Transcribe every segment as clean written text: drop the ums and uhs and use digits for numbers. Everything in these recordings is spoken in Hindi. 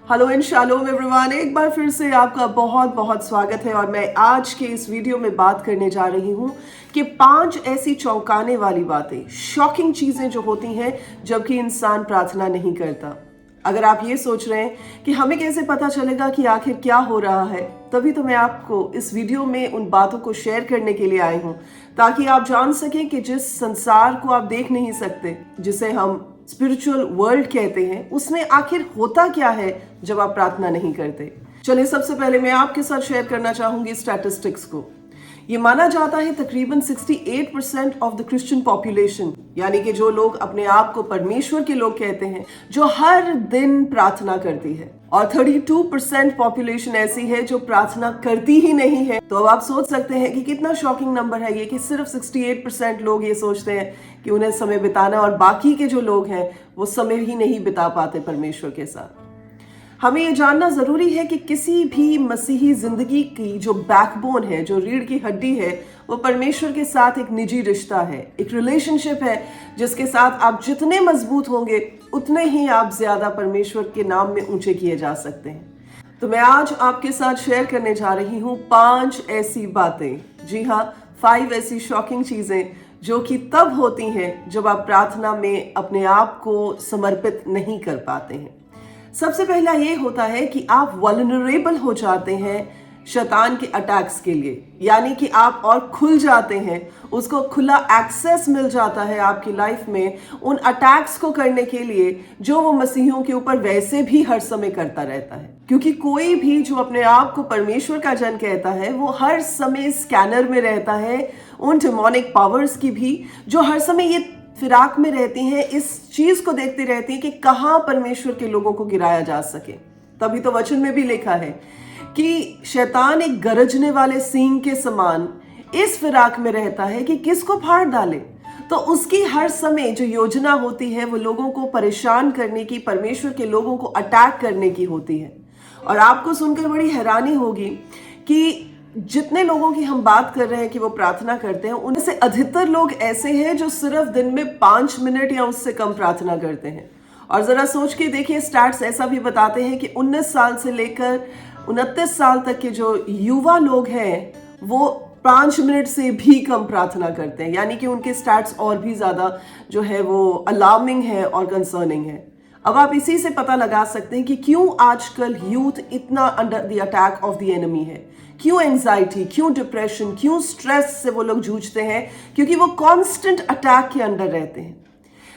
हेलो एंड शालोम एवरीवन, एक बार फिर से आपका बहुत बहुत स्वागत है। और मैं आज के इस वीडियो में बात करने जा रही हूँ कि 5 ऐसी चौंकाने वाली बातें, शॉकिंग चीज़ें जो होती हैं जबकि इंसान प्रार्थना नहीं करता। अगर आप ये सोच रहे हैं कि हमें कैसे पता चलेगा कि आखिर क्या हो रहा है, तभी तो मैं आपको इस वीडियो में उन बातों को शेयर करने के लिए आई हूँ, ताकि आप जान सकें कि जिस संसार को आप देख नहीं सकते, जिसे हम स्पिरिचुअल वर्ल्ड कहते हैं, उसमें आखिर होता क्या है जब आप प्रार्थना नहीं करते। चलिए, सबसे पहले मैं आपके साथ शेयर करना चाहूंगी स्टैटिस्टिक्स को। ये माना जाता है तकरीबन 68% ऑफ द क्रिश्चियन पॉपुलेशन, यानी कि जो लोग अपने आप को परमेश्वर के लोग कहते हैं, जो हर दिन प्रार्थना करती है, और 32% पॉपुलेशन ऐसी है जो प्रार्थना करती ही नहीं है। तो अब आप सोच सकते हैं कि कितना शॉकिंग नंबर है ये, कि सिर्फ 68% लोग ये सोचते हैं कि उन्हें समय बिताना, और बाकी के जो लोग हैं वो समय ही नहीं बिता पाते परमेश्वर के साथ। हमें ये जानना जरूरी है कि किसी भी मसीही जिंदगी की जो बैकबोन है, जो रीढ़ की हड्डी है, वो परमेश्वर के साथ एक निजी रिश्ता है, एक रिलेशनशिप है, जिसके साथ आप जितने मजबूत होंगे उतने ही आप ज्यादा परमेश्वर के नाम में ऊंचे किए जा सकते हैं। तो मैं आज आपके साथ शेयर करने जा रही हूँ 5 ऐसी बातें, जी हाँ, 5 ऐसी शॉकिंग चीजें जो कि तब होती हैं जब आप प्रार्थना में अपने आप को समर्पित नहीं कर पाते हैं। सबसे पहला ये होता है कि आप वल्नरेबल हो जाते हैं शैतान के अटैक्स के लिए, यानी कि आप और खुल जाते हैं, उसको खुला एक्सेस मिल जाता है आपकी लाइफ में उन अटैक्स को करने के लिए जो वो मसीहियों के ऊपर वैसे भी हर समय करता रहता है। क्योंकि कोई भी जो अपने आप को परमेश्वर का जन कहता है, वो हर समय स्कैनर में रहता है उन डिमोनिक पावर्स की भी, जो हर समय ये फिराक में रहती हैं, इस चीज को देखती रहती हैं कि कहां परमेश्वर के लोगों को गिराया जा सके। तभी तो वचन में भी लिखा है कि शैतान एक गरजने वाले सींग के समान इस फिराक में रहता है कि किसको फाड़ डाले। तो उसकी हर समय जो योजना होती है वो लोगों को परेशान करने की, परमेश्वर के लोगों को अटैक करने की होती है। और आपको सुनकर बड़ी हैरानी होगी कि जितने लोगों की हम बात कर रहे हैं कि वो प्रार्थना करते हैं, उनमें से अधिकतर लोग ऐसे हैं जो सिर्फ दिन में 5 मिनट या उससे कम प्रार्थना करते हैं। और जरा सोच के देखिए, स्टैट्स ऐसा भी बताते हैं कि 19 साल से लेकर 29 साल तक के जो युवा लोग हैं वो 5 मिनट से भी कम प्रार्थना करते हैं। यानी कि उनके स्टैट्स और भी ज्यादा जो है वो अलार्मिंग है और कंसर्निंग है। अब आप इसी से पता लगा सकते हैं कि क्यों आजकल यूथ इतना under the attack of the enemy है, क्यों एंजाइटी, क्यों डिप्रेशन, क्यों स्ट्रेस से वो लोग जूझते हैं, क्योंकि वो कांस्टेंट अटैक के अंडर रहते हैं।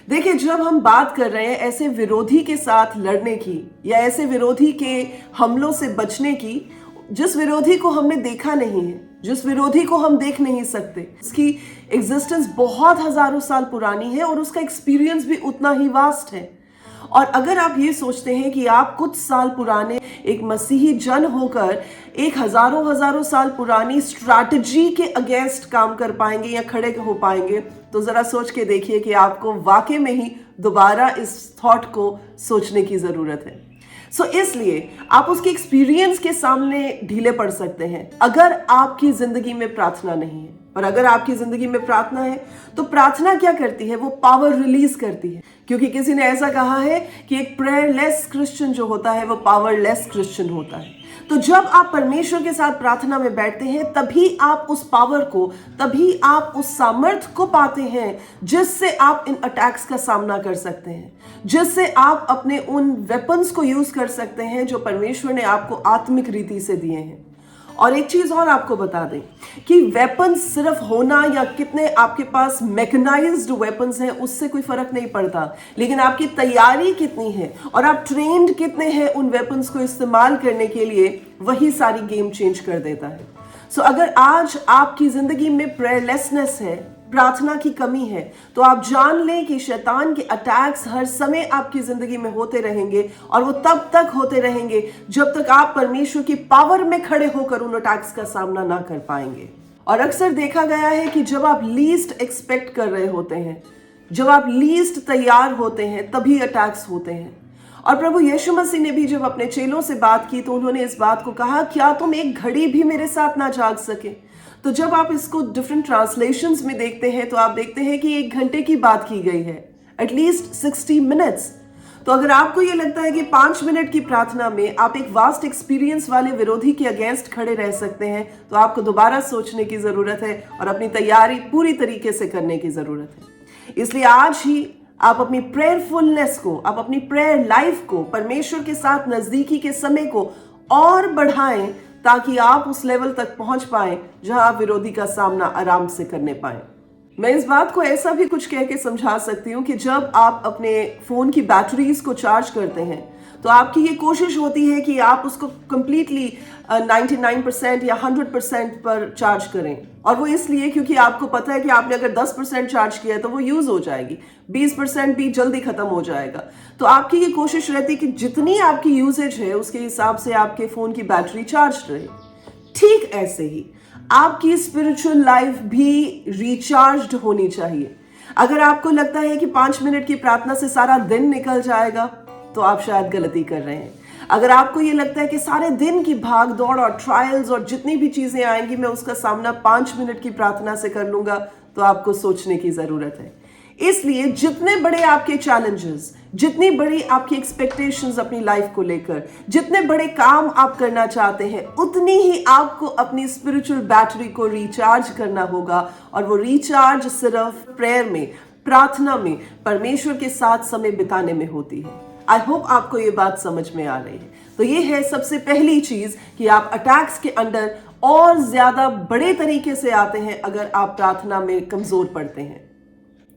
देखिए, जब हम बात कर रहे हैं ऐसे विरोधी के साथ लड़ने की, या ऐसे विरोधी के हमलों से बचने की, जिस विरोधी को हमने देखा नहीं है, जिस विरोधी को हम देख नहीं सकते, उसकी एग्जिस्टेंस बहुत हजारों साल पुरानी है और उसका एक्सपीरियंस भी उतना ही वास्ट है। और अगर आप ये सोचते हैं कि आप कुछ साल पुराने एक मसीही जन होकर एक हजारों साल पुरानी स्ट्रैटेजी के अगेंस्ट काम कर पाएंगे या खड़े हो पाएंगे, तो जरा सोच के देखिए कि आपको वाकई में ही दोबारा इस थॉट को सोचने की जरूरत है। इसलिए आप उसके एक्सपीरियंस के सामने ढीले पड़ सकते हैं अगर आपकी जिंदगी में प्रार्थना नहीं है। और अगर आपकी जिंदगी में प्रार्थना है तो प्रार्थना क्या करती है, वो पावर रिलीज करती है। क्योंकि किसी ने ऐसा कहा है कि एक प्रेयरलेस क्रिश्चियन जो होता है वो पावरलेस क्रिश्चियन होता है। तो जब आप परमेश्वर के साथ प्रार्थना में बैठते हैं, तभी आप उस पावर को, तभी आप उस सामर्थ्य को पाते हैं जिससे आप इन अटैक्स का सामना कर सकते हैं, जिससे आप अपने उन वेपन्स को यूज कर सकते हैं जो परमेश्वर ने आपको आत्मिक रीति से दिए हैं। और एक चीज और आपको बता दें कि वेपन्स सिर्फ होना या कितने आपके पास मैकेनाइज्ड वेपन्स हैं उससे कोई फर्क नहीं पड़ता, लेकिन आपकी तैयारी कितनी है और आप ट्रेंड कितने हैं उन वेपन्स को इस्तेमाल करने के लिए, वही सारी गेम चेंज कर देता है। अगर आज आपकी जिंदगी में प्रेयरलेसनेस है, प्रार्थना की कमी है, तो आप जान लें कि शैतान के अटैक्स हर समय आपकी जिंदगी में होते रहेंगे, और वो तब तक होते रहेंगे जब तक आप परमेश्वर की पावर में खड़े होकर उन अटैक्स का सामना ना कर पाएंगे। और अक्सर देखा गया है कि जब आप लीस्ट एक्सपेक्ट कर रहे होते हैं, जब आप लीस्ट तैयार होते हैं, तभी अटैक्स होते हैं। और प्रभु यीशु मसीह ने भी जब अपने चेलों से बात की तो उन्होंने इस बात को कहा, क्या तुम एक घड़ी भी मेरे साथ ना जाग सके। तो जब आप इसको डिफरेंट ट्रांसलेशंस में देखते हैं तो आप देखते हैं कि 1 घंटे की बात की गई है, एटलीस्ट 60 मिनट्स। तो अगर आपको ये लगता है कि 5 मिनट की प्रार्थना में आप एक वास्ट एक्सपीरियंस वाले विरोधी के अगेंस्ट खड़े रह सकते हैं, तो आपको दोबारा सोचने की जरूरत है और अपनी तैयारी पूरी तरीके से करने की जरूरत है। इसलिए आज ही आप अपनी प्रेयरफुलनेस को, आप अपनी प्रेयर लाइफ को, परमेश्वर के साथ नजदीकी के समय को और बढ़ाएं, ताकि आप उस लेवल तक पहुंच पाएं जहां आप विरोधी का सामना आराम से करने पाएं। मैं इस बात को ऐसा भी कुछ कह के समझा सकती हूँ कि जब आप अपने फोन की बैटरीज को चार्ज करते हैं तो आपकी ये कोशिश होती है कि आप उसको कंप्लीटली 99% या 100% पर चार्ज करें। और वो इसलिए क्योंकि आपको पता है कि आपने अगर 10% चार्ज किया है तो वो यूज हो जाएगी, 20% भी जल्दी खत्म हो जाएगा। तो आपकी ये कोशिश रहती है कि जितनी आपकी यूजेज है उसके हिसाब से आपके फोन की बैटरी चार्ज रहे। ठीक ऐसे ही आपकी स्पिरिचुअल लाइफ भी रिचार्ज्ड होनी चाहिए। अगर आपको लगता है कि 5 मिनट की प्रार्थना से सारा दिन निकल जाएगा, तो आप शायद गलती कर रहे हैं। अगर आपको ये लगता है कि सारे दिन की भाग दौड़ और ट्रायल्स और जितनी भी चीजें आएंगी मैं उसका सामना 5 मिनट की प्रार्थना से कर लूंगा, तो आपको सोचने की जरूरत है। इसलिए जितने बड़े आपके चैलेंजेस, जितनी बड़ी आपकी एक्सपेक्टेशंस अपनी लाइफ को लेकर, जितने बड़े काम आप करना चाहते हैं, उतनी ही आपको अपनी स्पिरिचुअल बैटरी को रिचार्ज करना होगा। और वो रिचार्ज सिर्फ प्रेयर में, प्रार्थना में, परमेश्वर के साथ समय बिताने में होती है। आई होप आपको ये बात समझ में आ रही है। तो ये है सबसे पहली चीज कि आप अटैक्स के अंडर और ज्यादा बड़े तरीके से आते हैं अगर आप प्रार्थना में कमजोर पड़ते हैं।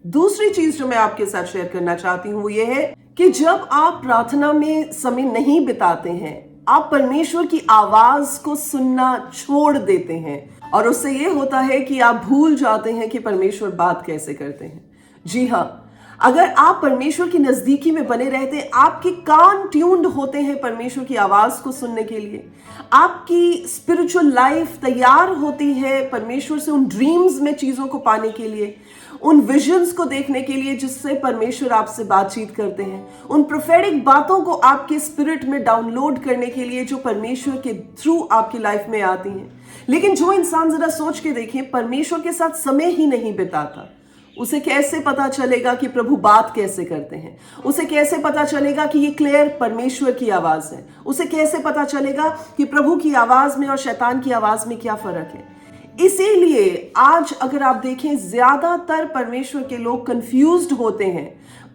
दूसरी चीज जो मैं आपके साथ शेयर करना चाहती हूं वो ये है कि जब आप प्रार्थना में समय नहीं बिताते हैं, आप परमेश्वर की आवाज को सुनना छोड़ देते हैं और उससे ये होता है कि आप भूल जाते हैं कि परमेश्वर बात कैसे करते हैं। जी हाँ, अगर आप परमेश्वर की नजदीकी में बने रहते हैं, आपके कान ट्यून्ड होते हैं परमेश्वर की आवाज को सुनने के लिए, आपकी स्पिरिचुअल लाइफ तैयार होती है परमेश्वर से उन ड्रीम्स में चीजों को पाने के लिए, उन विजन्स को देखने के लिए जिससे परमेश्वर आपसे बातचीत करते हैं, उन प्रोफेटिक बातों को आपके स्पिरिट में डाउनलोड करने के लिए जो परमेश्वर के थ्रू आपकी लाइफ में आती हैं। लेकिन जो इंसान जरा सोच के देखें, परमेश्वर के साथ समय ही नहीं बिताता, उसे कैसे पता चलेगा कि प्रभु बात कैसे करते हैं? उसे कैसे पता चलेगा कि ये क्लियर परमेश्वर की आवाज है? उसे कैसे पता चलेगा कि प्रभु की आवाज में और शैतान की आवाज में क्या फर्क है? इसीलिए आज अगर आप देखें, ज्यादातर परमेश्वर के लोग कंफ्यूज्ड होते हैं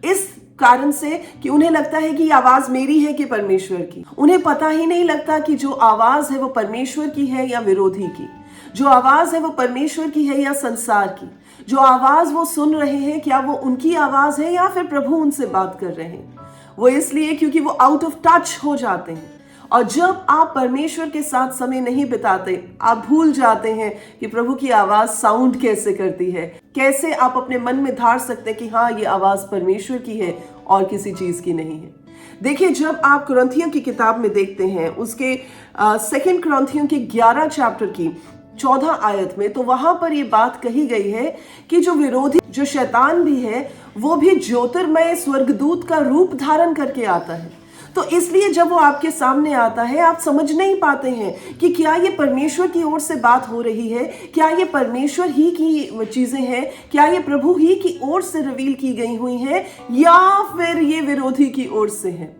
इस कारण से कि उन्हें लगता है कि ये आवाज मेरी है कि परमेश्वर की। उन्हें पता ही नहीं लगता कि जो आवाज है वो परमेश्वर की है या विरोधी की, जो आवाज है वो परमेश्वर की है या संसार की, जो आवाज वो सुन रहे हैं क्या वो उनकी आवाज है या फिर प्रभु उनसे बात कर रहे हैं। वो इसलिए क्योंकि वो आउट ऑफ टच हो जाते हैं। और जब आप परमेश्वर के साथ समय नहीं बिताते, आप भूल जाते हैं कि प्रभु की आवाज साउंड कैसे करती है, कैसे आप अपने मन में धार सकते हैं कि हाँ, ये आवाज परमेश्वर की है और किसी चीज की नहीं है। देखिए, जब आप कुरिन्थियों की किताब में देखते हैं, उसके 2 कुरिन्थियों के 11 चैप्टर की 14 आयत में, तो वहां पर ये बात कही गई है कि जो विरोधी, जो शैतान भी है, वो भी ज्योतिर्मय स्वर्गदूत का रूप धारण करके आता है। तो इसलिए जब वो आपके सामने आता है, आप समझ नहीं पाते हैं कि क्या ये परमेश्वर की ओर से बात हो रही है, क्या ये परमेश्वर ही की चीजें हैं, क्या ये प्रभु ही की ओर से रिवील की गई हुई हैं, या फिर ये विरोधी की ओर से है।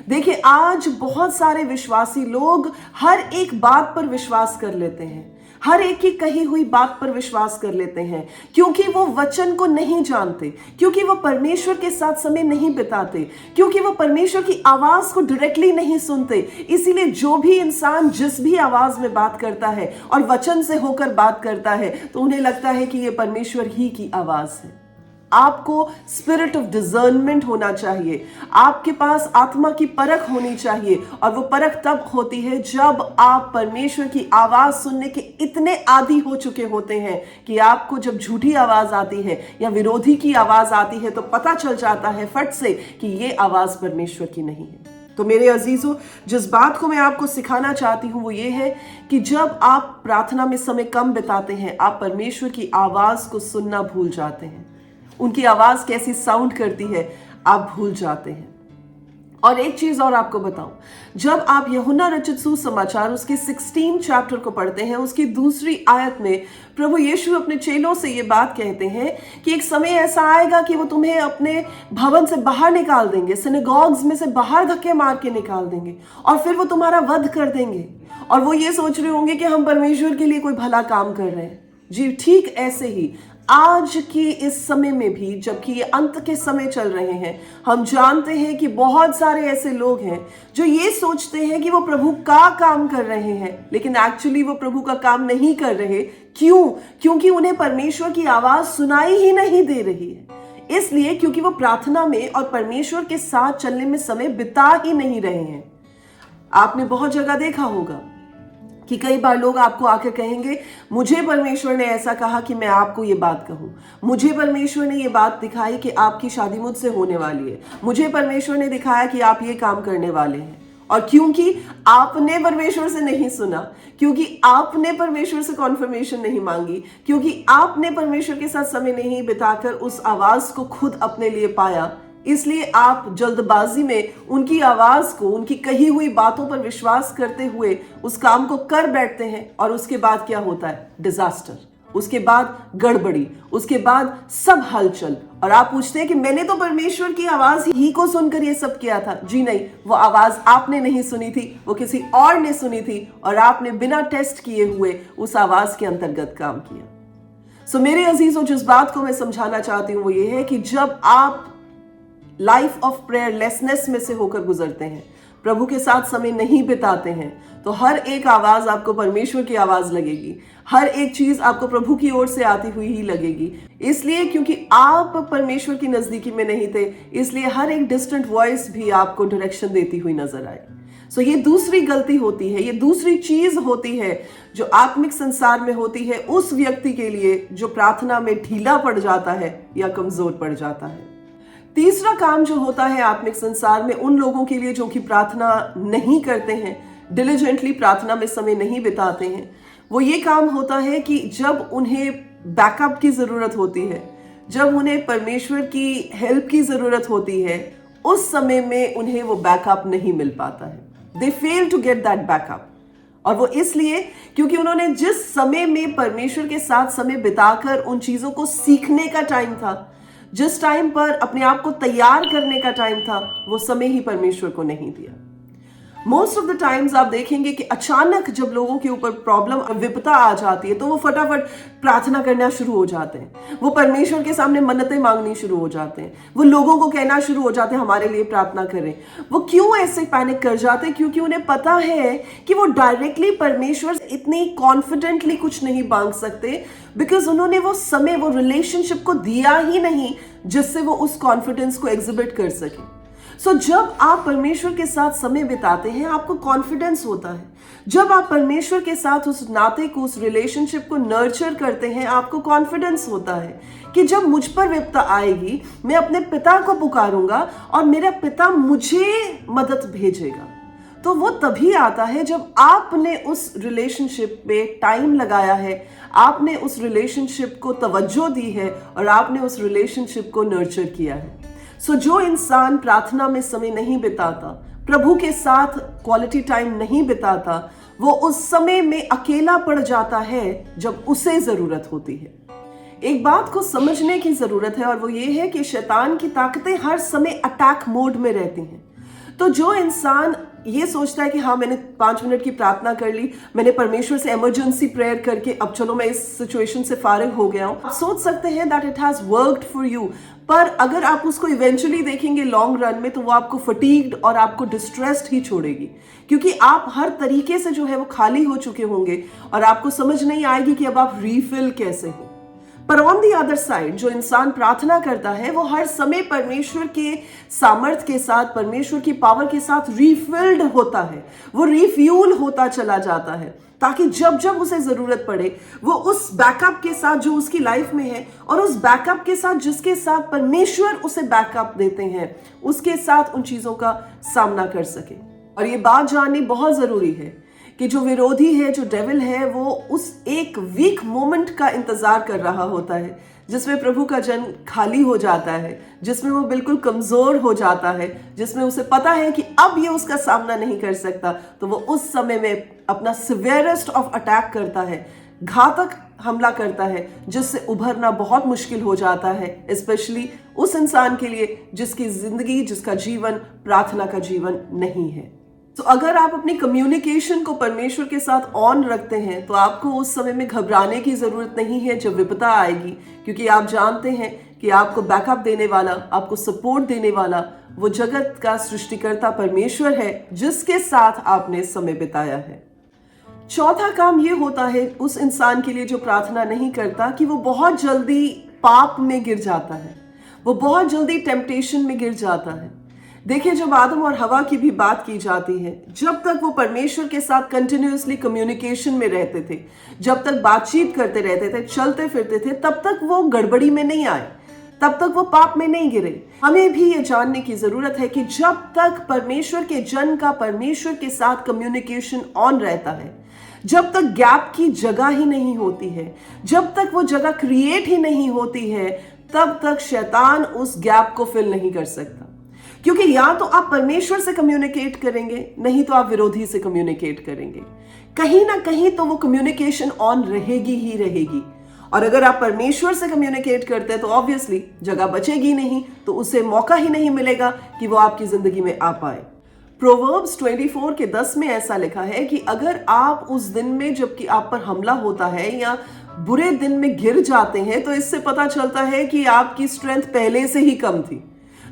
देखिए, आज बहुत सारे विश्वासी लोग हर एक बात पर विश्वास कर लेते हैं, हर एक की कही हुई बात पर विश्वास कर लेते हैं, क्योंकि वो वचन को नहीं जानते, क्योंकि वो परमेश्वर के साथ समय नहीं बिताते, क्योंकि वो परमेश्वर की आवाज को डायरेक्टली नहीं सुनते। इसीलिए जो भी इंसान जिस भी आवाज में बात करता है और वचन से होकर बात करता है, तो उन्हें लगता है कि ये परमेश्वर ही की आवाज है। आपको स्पिरिट ऑफ डिजर्नमेंट होना चाहिए, आपके पास आत्मा की परख होनी चाहिए, और वो परख तब होती है जब आप परमेश्वर की आवाज सुनने के इतने आदी हो चुके होते हैं कि आपको जब झूठी आवाज आती है या विरोधी की आवाज आती है तो पता चल जाता है फट से कि ये आवाज परमेश्वर की नहीं है। तो मेरे अजीजों, जिस बात को मैं आपको सिखाना चाहती हूँ वो ये है कि जब आप प्रार्थना में समय कम बिताते हैं, आप परमेश्वर की आवाज को सुनना भूल जाते हैं। उनकी आवाज कैसी साउंड करती है आप भूल जाते हैं। और एक चीज और आपको बताऊं, जब आप यूहन्ना रचित सुसमाचार उसके 16 चैप्टर को पढ़ते हैं, उसकी दूसरी आयत में प्रभु यीशु अपने चेलों से ये बात कहते हैं कि एक समय ऐसा आएगा कि वो तुम्हें अपने भवन से बाहर निकाल देंगे, सिनेगॉग्स में से बाहर धक्के मार के निकाल देंगे और फिर वो तुम्हारा वध कर देंगे और वो ये सोच रहे होंगे कि हम परमेश्वर के लिए कोई भला काम कर रहे हैं। जी ठीक ऐसे ही आज की इस समय में भी, जबकि ये अंत के समय चल रहे हैं, हम जानते हैं कि बहुत सारे ऐसे लोग हैं जो ये सोचते हैं कि वो प्रभु का काम कर रहे हैं, लेकिन एक्चुअली वो प्रभु का काम नहीं कर रहे। क्यों? क्योंकि उन्हें परमेश्वर की आवाज सुनाई ही नहीं दे रही है। इसलिए क्योंकि वो प्रार्थना में और परमेश्वर के साथ चलने में समय बिता ही नहीं रहे हैं। आपने बहुत जगह देखा होगा कि कई बार लोग आपको आकर कहेंगे, मुझे परमेश्वर ने ऐसा कहा कि मैं आपको ये बात कहूं, मुझे परमेश्वर ने ये बात दिखाई कि आपकी शादी मुझसे होने वाली है, मुझे परमेश्वर ने दिखाया कि आप ये काम करने वाले हैं। और क्योंकि आपने परमेश्वर से नहीं सुना, क्योंकि आपने परमेश्वर से कॉन्फर्मेशन नहीं मांगी, क्योंकि आपने परमेश्वर के साथ समय नहीं बिताकर उस आवाज को खुद अपने लिए पाया, इसलिए आप जल्दबाजी में उनकी आवाज को, उनकी कही हुई बातों पर विश्वास करते हुए उस काम को कर बैठते हैं और उसके बाद क्या होता है? डिजास्टर, उसके बाद गड़बड़ी, उसके बाद सब हलचल। और आप पूछते हैं कि मैंने तो परमेश्वर की आवाज ही को सुनकर ये सब किया था। जी नहीं, वो आवाज आपने नहीं सुनी थी, वो किसी और ने सुनी थी और आपने बिना टेस्ट किए हुए उस आवाज के अंतर्गत काम किया। सो मेरे अजीजों, जिस बात को मैं समझाना चाहती हूँ वो ये है कि जब आप लाइफ ऑफ प्रेयरलेसनेस में से होकर गुजरते हैं, प्रभु के साथ समय नहीं बिताते हैं, तो हर एक आवाज आपको परमेश्वर की आवाज लगेगी, हर एक चीज आपको प्रभु की ओर से आती हुई ही लगेगी। इसलिए क्योंकि आप परमेश्वर की नजदीकी में नहीं थे, इसलिए हर एक डिस्टेंट वॉइस भी आपको डायरेक्शन देती हुई नजर आए। सो ये दूसरी गलती होती है, ये दूसरी चीज होती है जो आत्मिक संसार में होती है उस व्यक्ति के लिए जो प्रार्थना में ढीला पड़ जाता है या कमजोर पड़ जाता है। तीसरा काम जो होता है आत्मिक संसार में उन लोगों के लिए जो कि प्रार्थना नहीं करते हैं, डिलिजेंटली प्रार्थना में समय नहीं बिताते हैं, वो ये काम होता है कि जब उन्हें बैकअप की जरूरत होती है, जब उन्हें परमेश्वर की हेल्प की जरूरत होती है, उस समय में उन्हें वो बैकअप नहीं मिल पाता है। They fail to get that backup. और वो इसलिए क्योंकि उन्होंने जिस समय में परमेश्वर के साथ समय बिताकर उन चीजों को सीखने का टाइम था, जिस टाइम पर अपने आप को तैयार करने का टाइम था, वो समय ही परमेश्वर को नहीं दिया। मोस्ट ऑफ द टाइम्स आप देखेंगे कि अचानक जब लोगों के ऊपर प्रॉब्लम और विपदा आ जाती है तो वो फटाफट प्रार्थना करना शुरू हो जाते हैं, वो परमेश्वर के सामने मन्नतें मांगनी शुरू हो जाते हैं, वो लोगों को कहना शुरू हो जाते हैं हमारे लिए प्रार्थना करें। वो क्यों ऐसे पैनिक कर जाते हैं? क्योंकि उन्हें पता है कि वो डायरेक्टली परमेश्वर इतनी कॉन्फिडेंटली कुछ नहीं मांग सकते, बिकॉज उन्होंने वो समय, वो रिलेशनशिप को दिया ही नहीं जिससे वो उस कॉन्फिडेंस को एग्जिबिट कर सके। सो जब आप परमेश्वर के साथ समय बिताते हैं, आपको कॉन्फिडेंस होता है। जब आप परमेश्वर के साथ उस नाते को, उस रिलेशनशिप को नर्चर करते हैं, आपको कॉन्फिडेंस होता है कि जब मुझ पर विपदा आएगी, मैं अपने पिता को पुकारूंगा और मेरा पिता मुझे मदद भेजेगा। तो वो तभी आता है जब आपने उस रिलेशनशिप पे टाइम लगाया है, आपने उस रिलेशनशिप को तवज्जो दी है और आपने उस रिलेशनशिप को नर्चर किया है। सो जो इंसान प्रार्थना में समय नहीं बिताता, प्रभु के साथ क्वालिटी टाइम नहीं बिताता, वो उस समय में अकेला पड़ जाता है जब उसे जरूरत होती है। एक बात को समझने की जरूरत है और वो ये है कि शैतान की ताकतें हर समय अटैक मोड में रहती हैं। तो जो इंसान ये सोचता है कि हाँ, मैंने 5 मिनट की प्रार्थना कर ली, मैंने परमेश्वर से इमरजेंसी प्रेयर करके अब चलो मैं इस सिचुएशन से फारिग हो गया हूं, आप सोच सकते हैं that it has worked for you, पर अगर आप उसको इवेंचुअली देखेंगे लॉन्ग रन में, तो वो आपको फटीग्ड और आपको डिस्ट्रेस्ड ही छोड़ेगी, क्योंकि आप हर तरीके से जो है वो खाली हो चुके होंगे और आपको समझ नहीं आएगी कि अब आप रीफिल कैसे हो। पर ऑन दी अदर साइड, जो इंसान प्रार्थना करता है वो हर समय परमेश्वर के सामर्थ के साथ, परमेश्वर की पावर के साथ रीफिल्ड होता है, वो रिफ्यूल होता चला जाता है, ताकि जब जब उसे जरूरत पड़े वो उस बैकअप के साथ जो उसकी लाइफ में है और उस बैकअप के साथ जिसके साथ परमेश्वर उसे बैकअप देते हैं, उसके साथ उन चीजों का सामना कर सके। और ये बात जाननी बहुत जरूरी है कि जो विरोधी है, जो डेविल है, वो उस एक वीक मोमेंट का इंतजार कर रहा होता है जिसमें प्रभु का जन खाली हो जाता है, जिसमें वो बिल्कुल कमजोर हो जाता है, जिसमें उसे पता है कि अब ये उसका सामना नहीं कर सकता, तो वो उस समय में अपना सिवियरेस्ट ऑफ अटैक करता है, घातक हमला करता है, जिससे उभरना बहुत मुश्किल हो जाता है, स्पेशली उस इंसान के लिए जिसकी जिंदगी, जिसका जीवन प्रार्थना का जीवन नहीं है। तो अगर आप अपनी कम्युनिकेशन को परमेश्वर के साथ ऑन रखते हैं तो आपको उस समय में घबराने की जरूरत नहीं है जब विपदा आएगी, क्योंकि आप जानते हैं कि आपको बैकअप देने वाला, आपको सपोर्ट देने वाला वो जगत का सृष्टिकर्ता परमेश्वर है, जिसके साथ आपने समय बिताया है। चौथा काम ये होता है उस इंसान के लिए जो प्रार्थना नहीं करता, कि वो बहुत जल्दी पाप में गिर जाता है, वो बहुत जल्दी टेम्पटेशन में गिर जाता है। देखिए, जब आदम और हवा की भी बात की जाती है, जब तक वो परमेश्वर के साथ कंटिन्यूअसली कम्युनिकेशन में रहते थे, जब तक बातचीत करते रहते थे, चलते फिरते थे, तब तक वो गड़बड़ी में नहीं आए, तब तक वो पाप में नहीं गिरे। हमें भी ये जानने की जरूरत है कि जब तक परमेश्वर के जन का परमेश्वर के साथ कम्युनिकेशन ऑन रहता है, जब तक गैप की जगह ही नहीं होती है, जब तक वो जगह क्रिएट ही नहीं होती है, तब तक शैतान उस गैप को फिल नहीं कर सकता। क्योंकि या तो आप परमेश्वर से कम्युनिकेट करेंगे, नहीं तो आप विरोधी से कम्युनिकेट करेंगे। कहीं ना कहीं तो वो कम्युनिकेशन ऑन रहेगी ही रहेगी। और अगर आप परमेश्वर से कम्युनिकेट करते हैं तो ऑब्वियसली जगह बचेगी नहीं, तो उसे मौका ही नहीं मिलेगा कि वो आपकी जिंदगी में आ पाए। प्रोवर्ब्स 24 के 10 में ऐसा लिखा है कि अगर आप उस दिन में जबकि आप पर हमला होता है या बुरे दिन में गिर जाते हैं, तो इससे पता चलता है कि आपकी स्ट्रेंथ पहले से ही कम थी।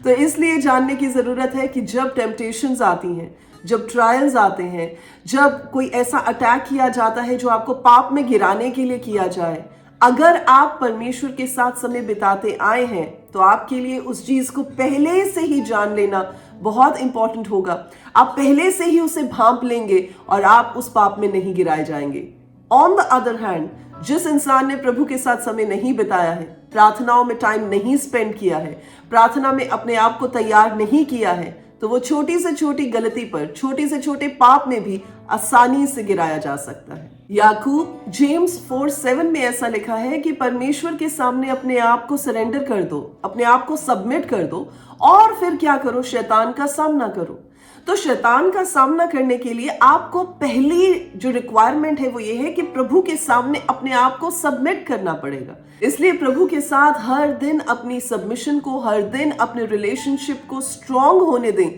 तो इसलिए जानने की जरूरत है कि जब टेम्पटेशंस आती हैं, जब ट्रायल्स आते हैं, जब कोई ऐसा अटैक किया जाता है जो आपको पाप में गिराने के लिए किया जाए, अगर आप परमेश्वर के साथ समय बिताते आए हैं तो आपके लिए उस चीज को पहले से ही जान लेना बहुत इंपॉर्टेंट होगा। आप पहले से ही उसे भांप लेंगे और आप उस पाप में नहीं गिराए जाएंगे। ऑन द अदर हैंड, जिस इंसान ने प्रभु के साथ समय नहीं बिताया है, प्रार्थनाओं में टाइम नहीं स्पेंड किया है, प्रार्थना में अपने आप को तैयार नहीं किया है, तो वो छोटी से छोटी गलती पर, छोटे से छोटे पाप में भी आसानी से गिराया जा सकता है। याकूब जेम्स 4:7 में ऐसा लिखा है कि परमेश्वर के सामने अपने आप को सरेंडर कर दो, अपने आप को सबमिट कर दो, और फिर क्या करो, शैतान का सामना करो। तो शैतान का सामना करने के लिए आपको पहली जो रिक्वायरमेंट है वो ये है कि प्रभु के सामने अपने आप को सबमिट करना पड़ेगा। इसलिए प्रभु के साथ हर दिन अपनी सबमिशन को, हर दिन अपने रिलेशनशिप को स्ट्रांग होने दें,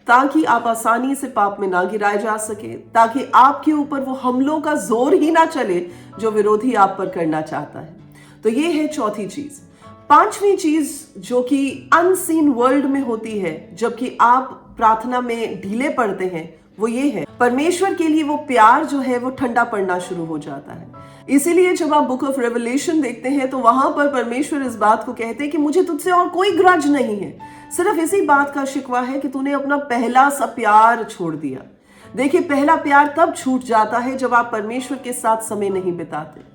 ताकि आप आसानी से पाप में ना गिराए जा सके, ताकि आपके ऊपर वो हमलों का जोर ही ना चले जो विरोधी आप पर करना चाहता है। तो ये है चौथी चीज। पांचवी चीज जो कि अनसीन वर्ल्ड में होती है जबकि आप प्रार्थना में ढीले पड़ते हैं, वो ये है, परमेश्वर के लिए वो प्यार जो है वो ठंडा पड़ना शुरू हो जाता है। इसीलिए जब आप बुक ऑफ रेवलेशन देखते हैं तो वहां पर परमेश्वर इस बात को कहते हैं कि मुझे तुझसे और कोई ग्रज नहीं है, सिर्फ इसी बात का शिकवा है कि तूने अपना पहला सा प्यार छोड़ दिया। देखिए, पहला प्यार तब छूट जाता है जब आप परमेश्वर के साथ समय नहीं बिताते।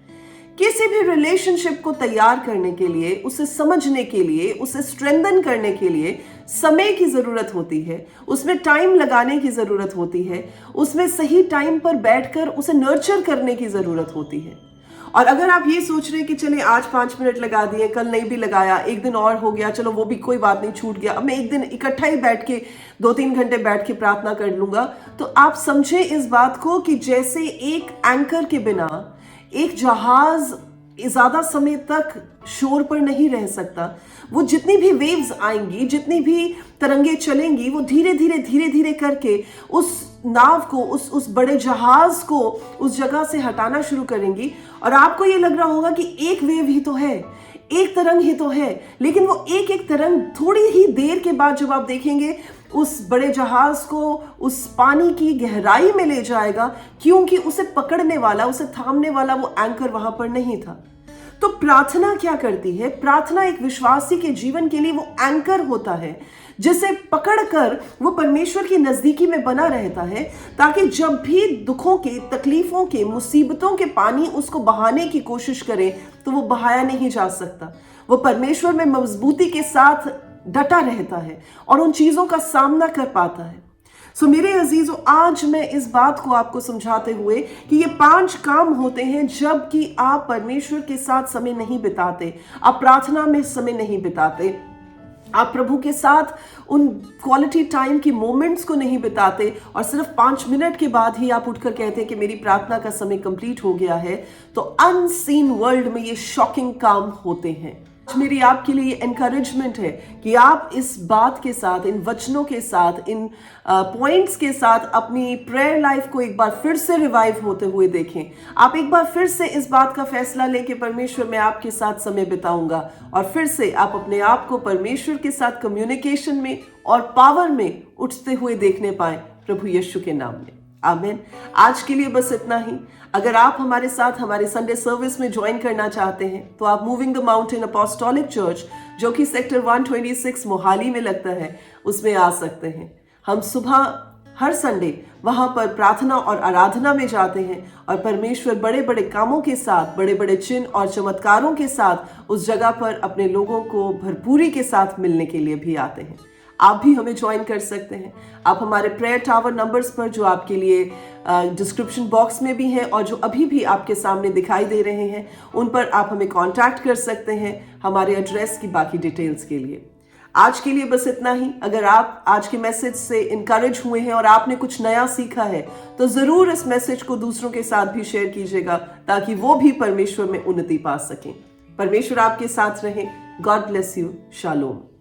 किसी भी रिलेशनशिप को तैयार करने के लिए, उसे समझने के लिए, उसे स्ट्रेंथन करने के लिए समय की जरूरत होती है, उसमें टाइम लगाने की जरूरत होती है, उसमें सही टाइम पर बैठकर उसे नर्चर करने की जरूरत होती है। और अगर आप ये सोच रहे हैं कि चले आज 5 मिनट लगा दिए, कल नहीं भी लगाया, एक दिन और हो गया, चलो वो भी कोई बात नहीं, छूट गया, अब मैं एक दिन इकट्ठा ही बैठ के 2-3 घंटे बैठ के प्रार्थना कर लूंगा, तो आप समझे इस बात को कि जैसे एक एंकर के बिना एक जहाज ज्यादा समय तक शोर पर नहीं रह सकता। वो जितनी भी वेव्स आएंगी, जितनी भी तरंगे चलेंगी, वो धीरे धीरे धीरे धीरे करके उस नाव को, उस बड़े जहाज को उस जगह से हटाना शुरू करेंगी। और आपको ये लग रहा होगा कि एक वेव ही तो है, एक तरंग ही तो है, लेकिन वो एक एक तरंग थोड़ी ही देर के बाद जब आप देखेंगे उस बड़े जहाज को उस पानी की गहराई में ले जाएगा, क्योंकि उसे पकड़ने वाला, उसे थामने वाला वो एंकर वहां पर नहीं था। तो प्रार्थना क्या करती है? प्रार्थना एक विश्वासी के जीवन के लिए वो एंकर होता है जिसे पकड़कर वो परमेश्वर की नजदीकी में बना रहता है, ताकि जब भी दुखों के, तकलीफों के, मुसीबतों के पानी उसको बहाने की कोशिश करे तो वो बहाया नहीं जा सकता। वो परमेश्वर में मजबूती के साथ डटा रहता है और उन चीजों का सामना कर पाता है। सो मेरे अजीजों, आज मैं इस बात को आपको समझाते हुए कि ये 5 काम होते हैं जबकि आप परमेश्वर के साथ समय नहीं बिताते, आप प्रार्थना में समय नहीं बिताते, आप प्रभु के साथ उन क्वालिटी टाइम की मोमेंट्स को नहीं बिताते और सिर्फ 5 मिनट के बाद ही आप उठकर कहते हैं कि मेरी प्रार्थना का समय कंप्लीट हो गया है, तो अनसीन वर्ल्ड में ये शॉकिंग काम होते हैं। मेरी आपके लिए एनकरेजमेंट है कि आप इस बात के साथ, इन वचनों के साथ, इन पॉइंट्स के साथ अपनी प्रेयर लाइफ को एक बार फिर से रिवाइव होते हुए देखें। आप एक बार फिर से इस बात का फैसला लें कि परमेश्वर, मैं आपके साथ समय बिताऊंगा, और फिर से आप अपने आप को परमेश्वर के साथ कम्युनिकेशन में और पावर में उठते हुए देखने पाएं, प्रभु यीशु के नाम में। आमीन। आज के लिए बस इतना ही। अगर आप हमारे साथ हमारे संडे सर्विस में ज्वाइन करना चाहते हैं तो आप moving the mountain apostolic church, जो कि सेक्टर 126 मोहाली में लगता है, उसमें आ सकते हैं। हम सुबह हर संडे वहां पर प्रार्थना और आराधना में जाते हैं और परमेश्वर बड़े बड़े कामों के साथ, बड़े बड़े चिन्ह और चमत्कारों के साथ उस जगह पर अपने लोगों को भरपूरी के साथ मिलने के लिए भी आते हैं। आप भी हमें ज्वाइन कर सकते हैं। आप हमारे प्रेयर टावर नंबर्स पर, जो आपके लिए डिस्क्रिप्शन बॉक्स में भी हैं और जो अभी भी आपके सामने दिखाई दे रहे हैं, उन पर आप हमें कांटेक्ट कर सकते हैं हमारे एड्रेस की बाकी डिटेल्स के लिए। आज के लिए बस इतना ही। अगर आप आज के मैसेज से इनकरेज हुए हैं और आपने कुछ नया सीखा है, तो जरूर इस मैसेज को दूसरों के साथ भी शेयर कीजिएगा, ताकि वो भी परमेश्वर में उन्नति पा सकें। परमेश्वर आपके साथ रहे। God bless you. शालोम।